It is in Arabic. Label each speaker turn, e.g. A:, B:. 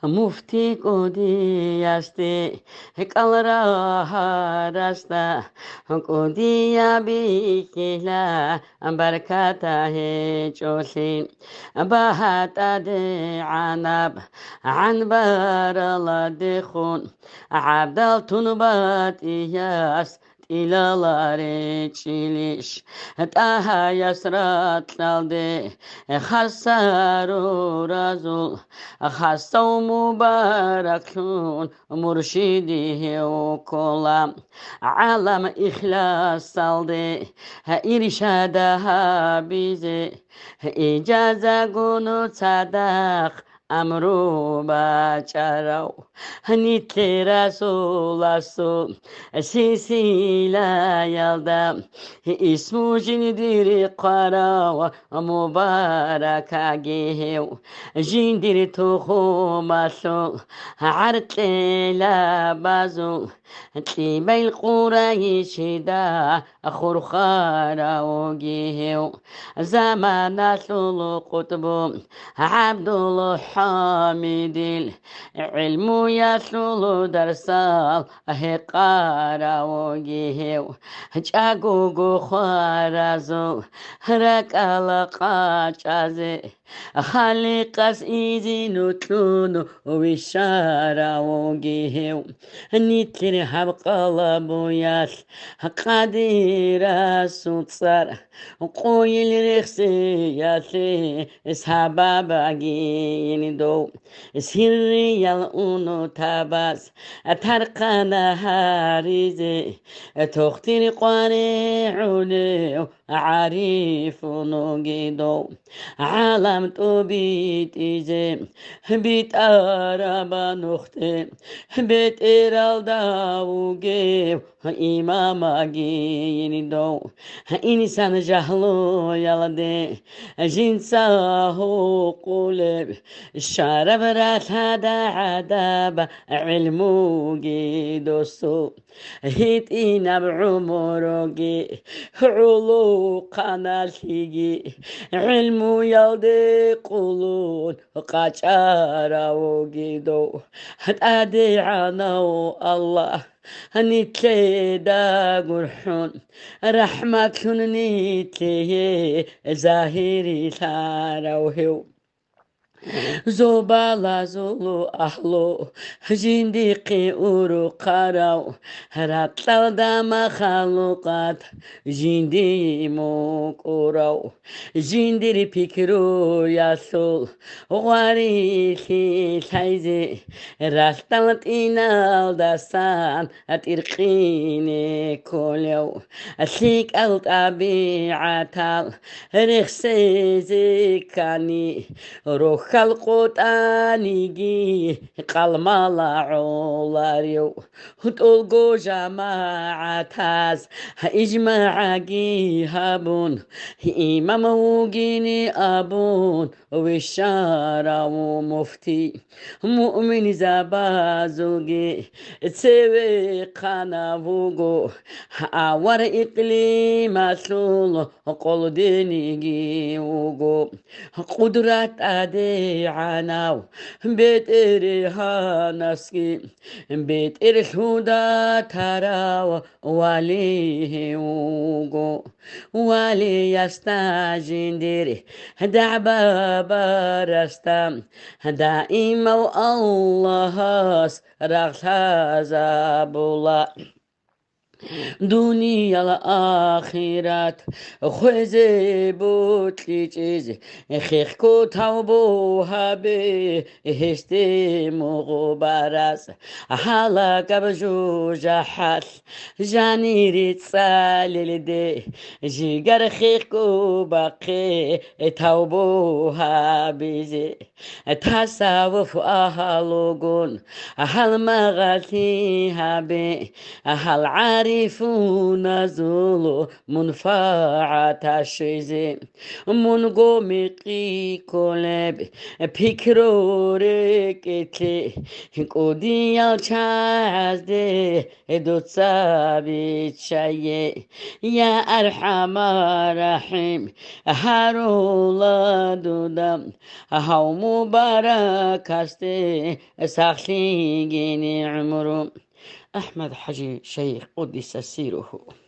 A: مفتی کودی استی کالرا هرستا کودی بیکلا برکاته چوسی بهت عنب عن برلا دخون عبدال تنبات ياس İlaları çiliş Taha yasratlaldı Hasaru razul Hasav mübarekun Murşidi okola Alam ihlas saldı İrşada bizi İcaza gunu sadak Amru bacarau Nitli Rasul Asul Sisila yalda ismu jindiri qara mubaraka gehew jindiri tuhu maso artela bazu تيبي القرى شدا خرخارا وجيهو زمان سلو قطب عبد الله حامد العلم يسلو درسال هقارا وجيهو جاگو خارزو ركال قاچازي خالقس إيزي نتلون وشارا وجيهو نيتر حبقال بوياس قدير سوتسر قويل رخصي ياسي سبب أجين دو سيري يلونو تاباس ترقنا هاريزي تختير قانعوني عارف نجدو عالم تو بيت إيزي بيت أرابا نختي بيت إيرال داوغي إمام أجين دو إنسان جهلو يلدي جنسا هو قلب شارب رات هذا عذاب علمو جدوسو هيت إنا بعمرك علو قناتيجي علمو يلدي قلون قاچارا وجدو هتأدي عنو الله نيتلي دا قرحون رحمة نيتلي زاهري ثاروهو زوبالا زولو أهلو جندقي أورو قراو راتلو دا مخلوقات جندي موكوراو جندري بيكرو ياسول غاريخي سايزي راستلت إنال داستان أترقيني كوليو أسيك الطبيعة رخصي زكاني روح خلقت أنيجي قلمالا عولاريو هتولغو جماعة تاز إجماعي هابون إمام وجيني أبون وشارة ومفتي مؤمن زبازوجي تسوي قنابوغو أور إقليم سول قول دينيجي وغو قدرات أدي عناو بيتر هانسكي بيتر الهدى تراو وليه وغو ولي يستاجندري دعبا برستم دائما الله رغتا زابولا دنيا الآخرات خوزي بوتلي چيزي خيخكو توبو هابي هشتي مغبرس حالا كبجو جحال جانيري تسالي دي جيگر خيخكو باقي توبو هابيزي تصاوف أهلوغون أهل مغاتي هابي أهل عاري يعرفون ذو منفعة شيء من قومي كلب فكرورك تي قدي الشازده دوتسابي شيء يا أرحم الراحم هرولا دودم هاو مبارك هستي ساخلي جيني عمرو أحمد حجي شيخ قدس سيره